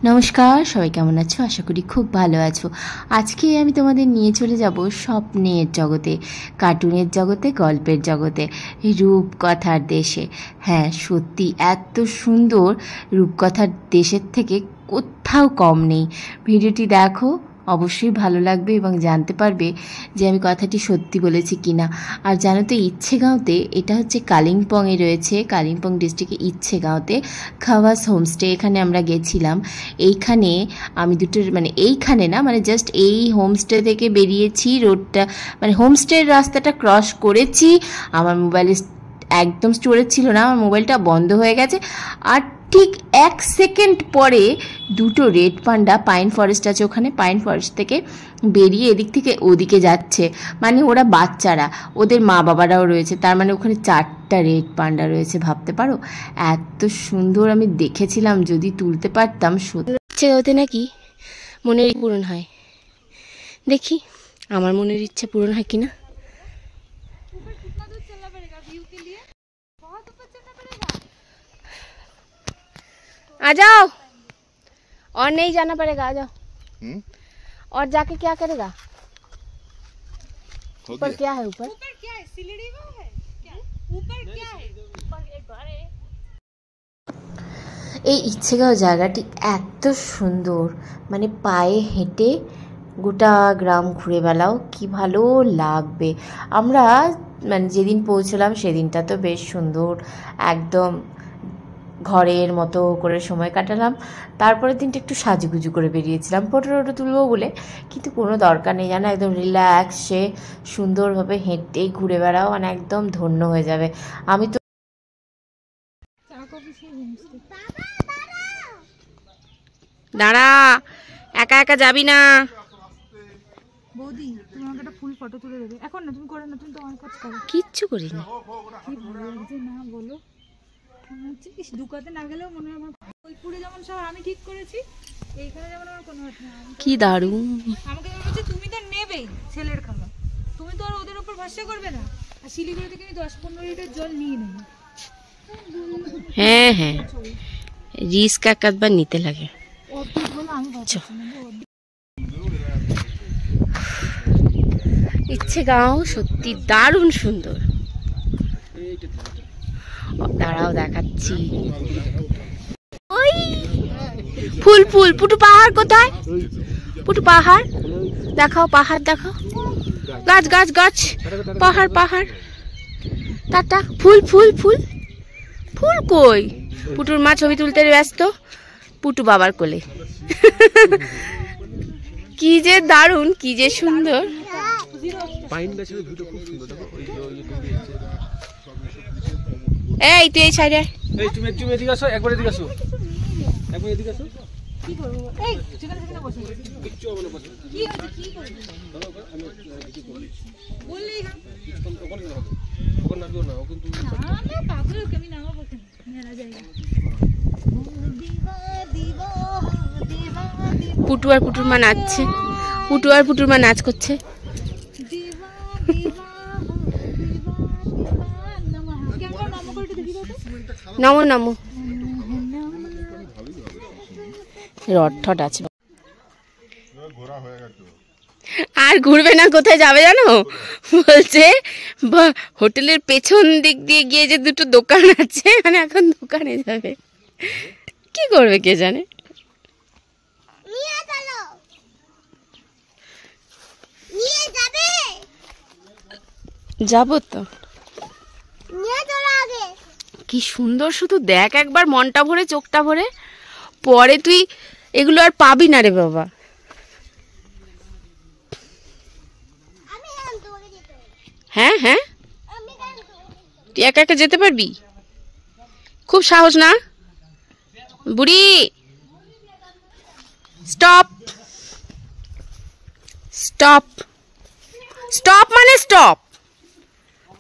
নমস্কার, সবাই কেমন আছো? আশা করি খুব ভালো আছো। আজকে আমি তোমাদের নিয়ে চলে যাব স্বপ্নের জগতে, কার্টুনের জগতে, গল্পের জগতে, রূপকথার দেশে। হ্যাঁ, সত্যি এত সুন্দর রূপকথার দেশের থেকে কোথাও কম নেই। ভিডিওটি দেখো, অবশ্যই ভালো লাগবে এবং জানতে পারবে যে আমি কথাটি সত্যি বলেছি কি না। আর জানো তো, ইচ্ছেগাঁওতে, এটা হচ্ছে কালিম্পংয়ে রয়েছে, কালিম্পং ডিস্ট্রিক্টে ইচ্ছেগাঁওতে খাওয়াস হোমস্টে। এখানে আমরা গেছিলাম। এইখানে আমি এইখানে না, জাস্ট এই হোমস্টে থেকে বেরিয়েছি, রোডটা হোমস্টের রাস্তাটা ক্রস করেছি। আমার মোবাইলে একদম স্টোরেজ ছিল না, আমার মোবাইলটা বন্ধ হয়ে গেছে। আর ঠিক 1 সেকেন্ড পরে দুটো রেড পান্ডা, পাইন ফরেস্ট আছে ওখানে, পাইন ফরেস্ট থেকে বেরিয়ে এদিক থেকে ওদিকে যাচ্ছে। ওরা বাচ্চারা, ওদের মা বাবারাও রয়েছে, তার ওখানে 4টা রেড পান্ডা রয়েছে। ভাবতে পারো, এত সুন্দর আমি দেখেছিলাম, যদি তুলতে পারতাম। সত্যি ওতে নাকি মনের পূরণ হয়। দেখি আমার মনের ইচ্ছা পূরণ হয় কিনা। आ जाओ, और नहीं जाना पड़ेगा, आ जाओ। और जाके क्या करेगा? ऊपर क्या है? ऊपर क्या है? सीढ़ी वो है क्या? ऊपर क्या है? ऊपर एक घर है। এই ইচ্ছেগাঁও জায়গাটি এত সুন্দর, পায়ে হেঁটে গোটা গ্রাম ঘুরে বেড়াও কি ভালো লাগবে। আমরা যেদিন পৌঁছলাম সেদিনটা তো বেশ সুন্দর, একদম ঘরের মতো করে সময় কাটালাম। তারপরের দিনটা একটু সাজুগুজু করে বেরিয়েছিলাম ফটো তুলবো বলে, কিন্তু কোনো দরকার নেই জানো। একদম রিল্যাক্সে সুন্দরভাবে হেঁটে ঘুরে বেড়াও, একদম ধন্য হয়ে যাবে। আমি তো দাঁড়া, একা একা যাবি না। বৌদি, তুমি আমাকে একটা ফুল ফটো তুলে দেবে। এখন না, তুমি করে না, তুমি তো অনেক কাজ করো। কিচ্ছু করিনি। কি ভালো লাগছে না বলো? দুকাতে না গেলেও মনে হয় আমার ওই পুরে যেমন সব আমি ঠিক করেছি, এইখানে যেমন আমার কোনো হাত নেই। কি দারুণ। আমাকে বলছে তুমি তো নেবেই ছেলের খাবার, তুমি তো আর ওদের উপর ভরসা করবে না। আর শিলিগুড়ি থেকে আমি 10-15 লিটার জল নিয়ে নেবো। হ্যাঁ হ্যাঁ, রিস্ক একবার নিতে লাগে। ইচ্ছেগাঁও সত্যি দারুণ সুন্দর। দাঁড়াও দেখাচ্ছি। ওই ফুল ফুল। পুটু পাহাড় কোথায়? পুটু পাহাড় দেখাও, পাহাড় দেখাও, গাছ গাছ গাছ, পাহাড় পাহাড়। টাটা। ফুল ফুল ফুল ফুল কই? পুটুর মা ছবি তুলতে ব্যস্ত, পুটু বাবার কোলে। কি যে দারুণ, কি যে সুন্দর। এই তুই এই সাইডে, এই তুমি একটু এদিকে আসো, একবার এদিকে আসো, একবার এদিকে আসো। কি করব? এই যেখানে যেখানে বসে কিচ্ছু হবে না, বসো। কি আছে? কি করব? আমি কি করব বললেই না। ওখানে নামিও না, ও কিন্তু না পাগল, আমি নামাবো কেন? মেলা জায়গা। পুটু আর পুটুর মা নাচছে, পুটু আর পুটুর মা নাচ করছে। নমো নমো। রড আছে। আর ঘুরবে না, কোথায় যাবে জানো? বলছে হোটেলের পেছন দিক দিয়ে গিয়ে যে দুটো দোকান আছে, এখন দোকানে যাবে। কি করবে কে জানে। যাবো তো। কি সুন্দর, শুধু দেখ একবার, মনটা ভরে, চোখটা ভরে। পরে তুই এগুলো আর পাবি না রে বাবা। হ্যাঁ হ্যাঁ, তুই একা একা যেতে পারবি? খুব সাহস না বুড়ি। Stop stop stop, stop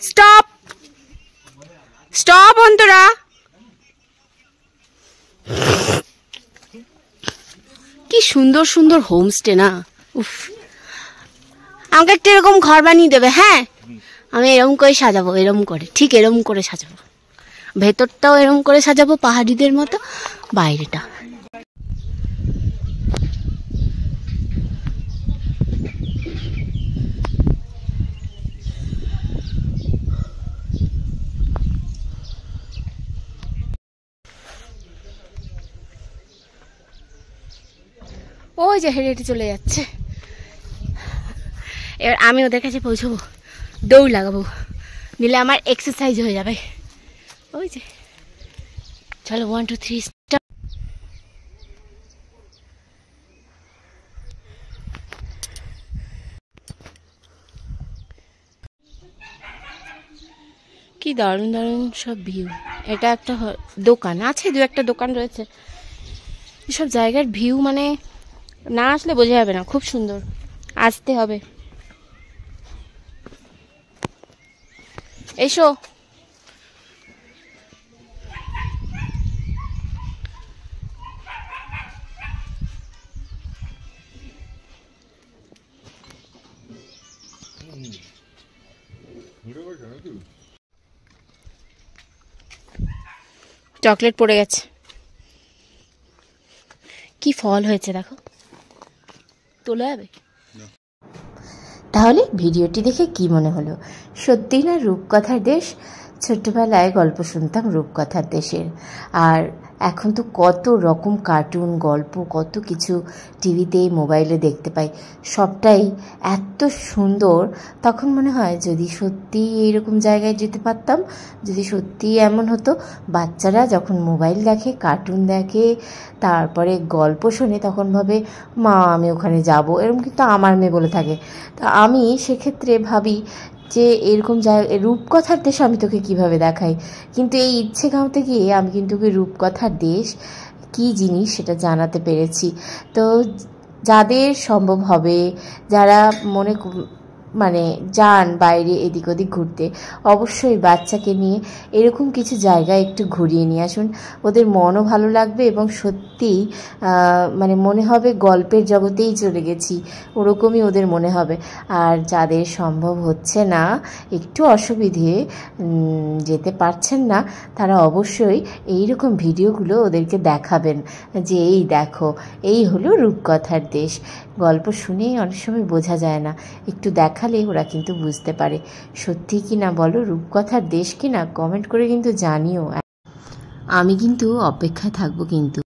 stop stop Antara. কি সুন্দর সুন্দর হোমস্টে না? উফ, আমাকে একটা এরকম ঘর বানিয়ে দেবে। হ্যাঁ, আমি এরকম করে সাজাবো, এরকম করে, ঠিক এরকম করে সাজাবো। ভেতরটাও এরকম করে সাজাবো পাহাড়িদের মতো, বাইরেটা। ওই যে হেঁটে হেঁটে চলে যাচ্ছে। এবার আমি ওদের কাছে পৌঁছবো, দৌড় লাগাবো, নিলে আমার এক্সারসাইজ হয়ে যাবে। ওই যে চলো 1 2 3 স্টার্ট। কি দারুণ দারুণ সব ভিউ। এটা একটা দোকান আছে, দু একটা দোকান রয়েছে। এসব জায়গার ভিউ মানে না আসলে বোঝা যাবে না, খুব সুন্দর, আসতে হবে। এসো। চকলেট পড়ে গেছে। কি ফল হয়েছে দেখো, তোলা যাবে। তাহলে ভিডিওটি দেখে কি মনে হলো? সত্যি না রূপকথার দেশ? ছোট্টবেলায় গল্প শুনতাম রূপকথার দেশের, আর এখন তো কত রকম কার্টুন, গল্প, কত কিছু টিভিতে, মোবাইলে দেখতে পাই। সবটাই এত সুন্দর। তখন মনে হয় যদি সত্যি এইরকম জায়গায় যেতে পারতাম, যদি সত্যি এমন হতো, বাচ্চারা যখন মোবাইল দেখে, কার্টুন দেখে, তারপরে গল্প শোনে, তখন ভাবে মা আমি ওখানে যাব, এরকম কিন্তু আমার মেয়ে বলে থাকে। তা আমি সেক্ষেত্রে ভাবি যে এরকম রূপকথার দেশ আমি তোকে কিভাবে দেখাই। কিন্তু এই ইচ্ছে গাঁওতে গিয়ে আমি কিন্তু ওকে রূপকথার দেশ কী জিনিস সেটা জানাতে পেরেছি। তো যাদের সম্ভব হবে, যারা মানে যান বাইরে এদিক ওদিক ঘুরতে, অবশ্যই বাচ্চাকে নিয়ে এরকম কিছু জায়গায় একটু ঘুরিয়ে নিয়ে আসুন। ওদের মনও ভালো লাগবে এবং সত্যিই মানে মনে হবে গল্পের জগতেই চলে গেছি, ওরকমই ওদের মনে হবে। আর যাদের সম্ভব হচ্ছে না, একটু অসুবিধে, যেতে পারছেন না, তারা অবশ্যই এইরকম ভিডিওগুলো ওদেরকে দেখাবেন যে এই দেখো, এই হলো রূপকথার দেশ। গল্প শুনেই অনেক সময় বোঝা যায় না, একটু দেখালে ওরা কিন্তু বুঝতে পারে। সত্যি কি না বলো, রূপকথার দেশ কি না? কমেন্ট করে কিন্তু জানিও। আমি কিন্তু অপেক্ষায় থাকবো কিন্তু।